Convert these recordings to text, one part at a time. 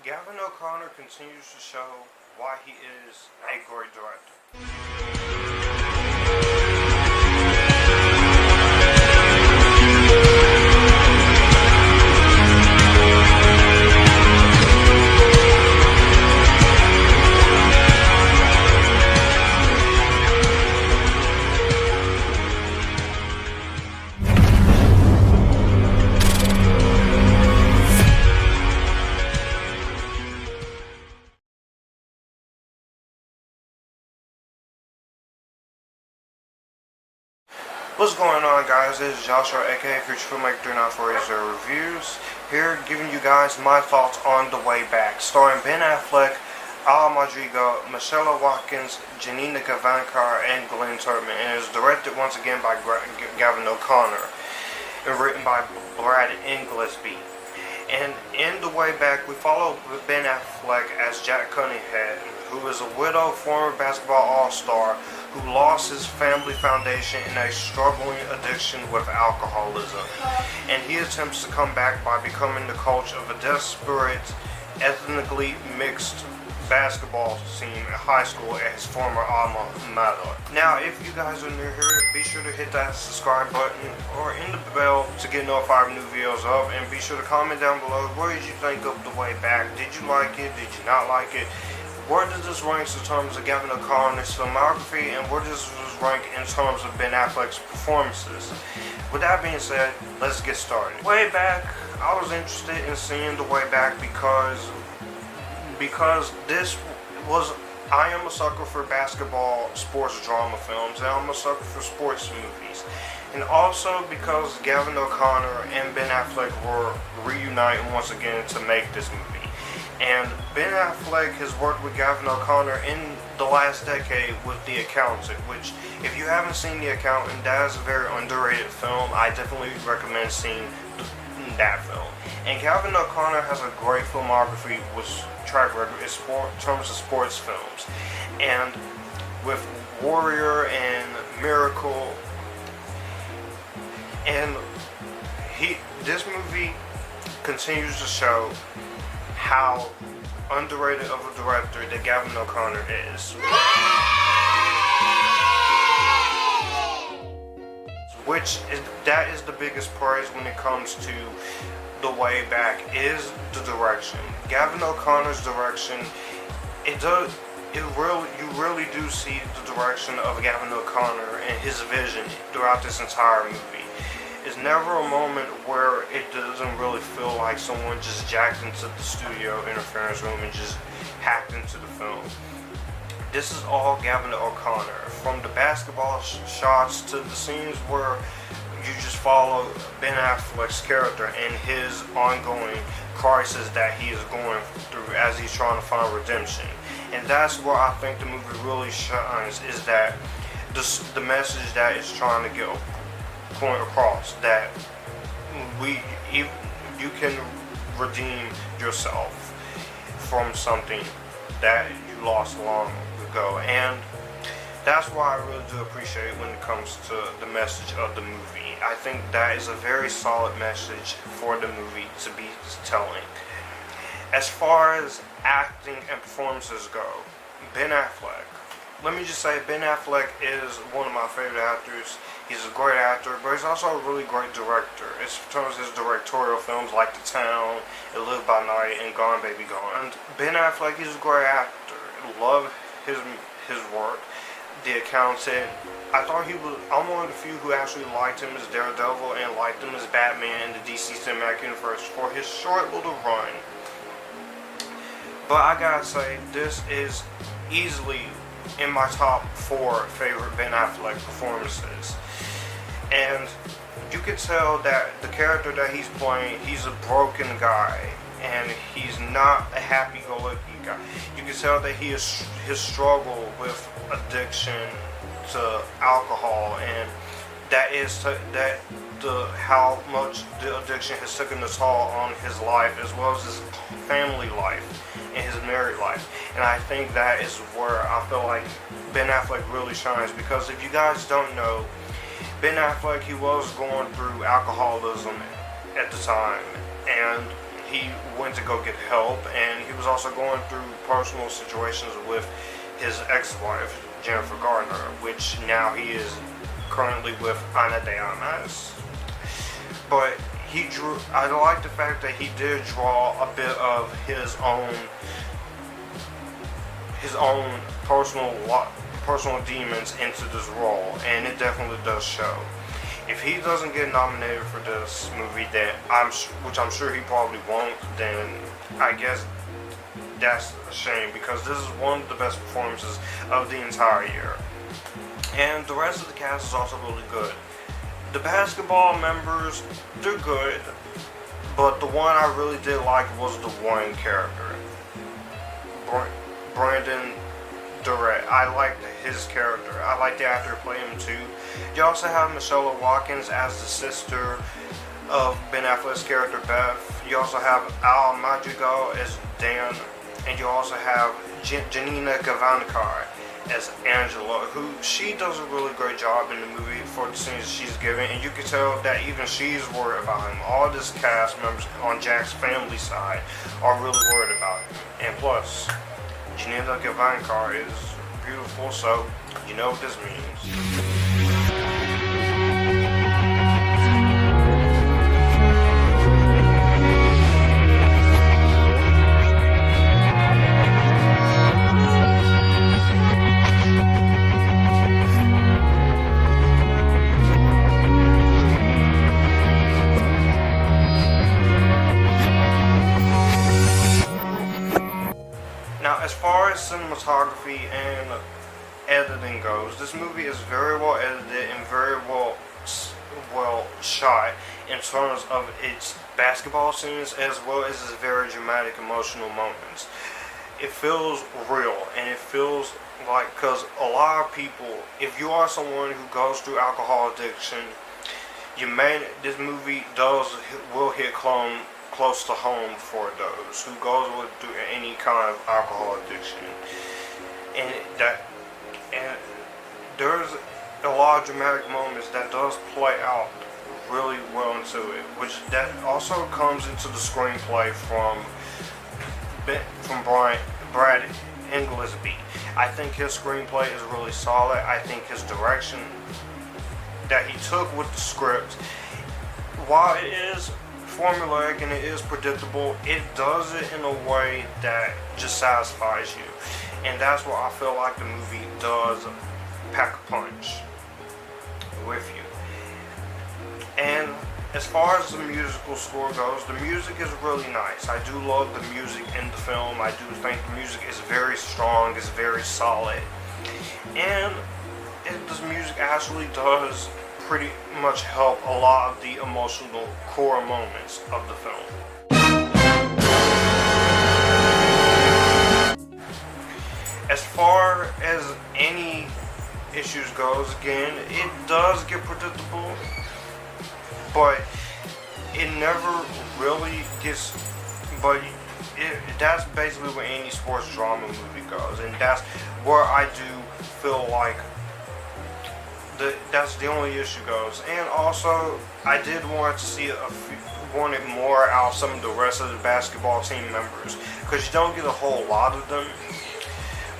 Gavin O'Connor continues to show why he is a great director. What's going on, guys? This is Joshua, aka Future Filmmaker 3940 Reviews, here giving you guys my thoughts on The Way Back, starring Ben Affleck, Madrigal, Michaela, Watkins, Janina, Gavankar, and Glenn Turpin, and is directed once again by Gavin O'Connor, and written by Ingelsby. And in The Way Back, we follow Ben Affleck as Jack Cunningham, who is a widowed former basketball all-star who lost his family foundation in a struggling addiction with alcoholism. And he attempts to come back by becoming the coach of a desperate, ethnically mixed basketball team at high school at his former alma mater. Now, if you guys are new here, be sure to hit that subscribe button or in the bell to get notified of new videos up, and be sure to comment down below, what did you think of The Way Back? Did you like it? Did you not like it? Where does this rank in terms of Gavin O'Connor's filmography, and where does this rank in terms of Ben Affleck's performances? With that being said, let's get started. Way Back, I was interested in seeing The Way Back because this was, I am a sucker for basketball sports drama films, and I'm a sucker for sports movies. And also because Gavin O'Connor and Ben Affleck were reuniting once again to make this movie. And Ben Affleck has worked with Gavin O'Connor in the last decade with The Accountant, which, if you haven't seen The Accountant, that is a very underrated film. I definitely recommend seeing that film. And Gavin O'Connor has a great filmography with track record in terms of sports films. And with Warrior and Miracle, and this movie continues to show how underrated of a director that Gavin O'Connor is. That is the biggest praise when it comes to The Way Back, is the direction. Gavin O'Connor's direction, you really do see the direction of Gavin O'Connor and his vision throughout this entire movie. It's never a moment where it doesn't really feel like someone just jacked into the studio interference room and just hacked into the film. This is all Gavin O'Connor, from the basketball shots to the scenes where you just follow Ben Affleck's character and his ongoing crisis that he is going through as he's trying to find redemption. And that's where I think the movie really shines, is that the message that it's trying to get point across, that you can redeem yourself from something that you lost long ago. And that's why I really do appreciate when it comes to the message of the movie. I think that is a very solid message for the movie to be telling. As far as acting and performances go, Ben Affleck, let me just say, Ben Affleck is one of my favorite actors. He's a great actor, but he's also a really great director. In terms of his directorial films like The Town, and Live by Night, and Gone Baby Gone. And Ben Affleck, he's a great actor. I love his work. The Accountant, I'm one of the few who actually liked him as Daredevil and liked him as Batman in the DC Cinematic Universe for his short little run. But I gotta say, this is easily in my top 4 favorite Ben Affleck performances. And you can tell that the character that he's playing, he's a broken guy, and he's not a happy-go-lucky guy. You can tell that his struggle with addiction to alcohol, and how much the addiction has taken a toll on his life, as well as his family life and his married life. And I think that is where I feel like Ben Affleck really shines, because if you guys don't know, Ben Affleck, he was going through alcoholism at the time, and he went to go get help, and he was also going through personal situations with his ex-wife, Jennifer Gardner, which now he is currently with Ana de Armas. But I like the fact that he did draw a bit of his own personal demons into this role, and it definitely does show. If he doesn't get nominated for this movie, then which I'm sure he probably won't, then I guess that's a shame, because this is one of the best performances of the entire year. And the rest of the cast is also really good. The basketball members, they're good, but the one I really did like was the one character, Brandon Durrett. I liked his character. I like the actor who played him too. You also have Michaela Watkins as the sister of Ben Affleck's character Beth. You also have Madrigal as Dan, and you also have Janina Gavankar as Angela, who she does a really great job in the movie for the scenes she's given, and you can tell that even she's worried about him. All this cast members on Jack's family side are really worried about him, and plus Janina Gavankar is beautiful, so you know what this means. Now, as far as cinematography and editing goes, this movie is very well edited and very well shot in terms of its basketball scenes, as well as its very dramatic emotional moments. It feels real, and it feels like, because a lot of people, if you are someone who goes through alcohol addiction, this movie will hit close to home for those who goes through any kind of alcohol addiction, and there's a lot of dramatic moments that does play out really well into it, which that also comes into the screenplay from Brad Ingelsby. I think his screenplay is really solid. I think his direction that he took with the script, while it is formulaic and it is predictable, it does it in a way that just satisfies you, and that's what I feel like the movie does pack a punch with you. And as far as the musical score goes, the music is really nice. I do love the music in the film. I do think the music is very strong, it's very solid, and this music actually does pretty much help a lot of the emotional core moments of the film. As far as any issues goes, again, it does get predictable, but it never really gets, that's basically where any sports drama movie goes, and that's where I do feel like that's the only issue goes. And also, I did want to see wanted more out of some of the rest of the basketball team members, because you don't get a whole lot of them.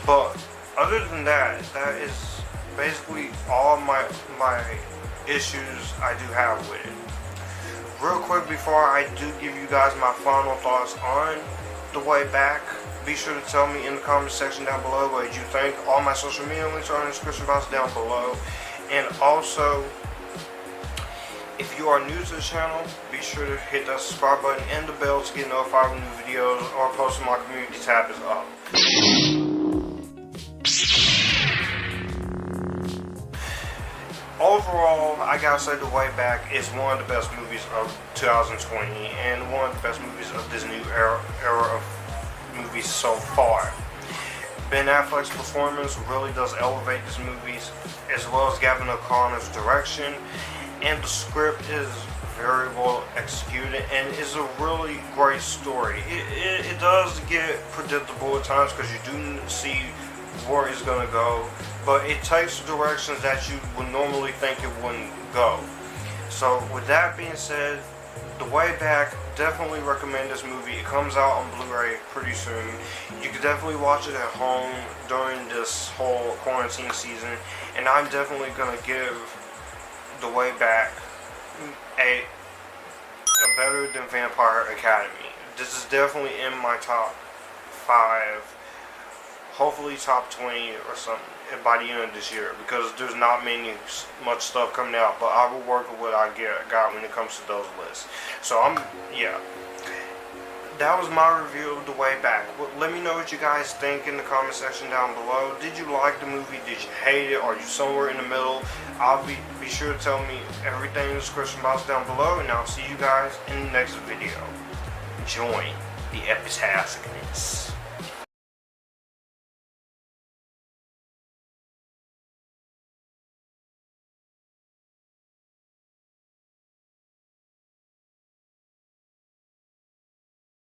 But other than that, that is basically all my issues I do have with it. Real quick before I do give you guys my final thoughts on The Way Back, be sure to tell me in the comment section down below what you think. All my social media links are in the description box down below. And also, if you are new to the channel, be sure to hit that subscribe button and the bell to get notified when new videos or posts in my community tab is up. Overall, I gotta say The Way Back is one of the best movies of 2020 and one of the best movies of this new era of movies so far. Ben Affleck's performance really does elevate this movie, as well as Gavin O'Connor's direction, and the script is very well executed and is a really great story. It does get predictable at times because you do see where it's going to go, but it takes directions that you would normally think it wouldn't go. So with that being said, The Way Back, definitely recommend this movie. It comes out on Blu-ray pretty soon. You can definitely watch it at home during this whole quarantine season, and I'm definitely gonna give The Way Back a better than Vampire Academy. This is definitely in my top 5, hopefully top 20 or something by the end of this year, because there's not much stuff coming out, but I will work with what I got when it comes to those lists. So yeah, that was my review of The Way Back. Let me know what you guys think in the comment section down below. Did you like the movie? Did you hate it? Are you somewhere in the middle? I'll be sure to tell me everything in the description box down below, and I'll see you guys in the next video. Join the Epictasticness.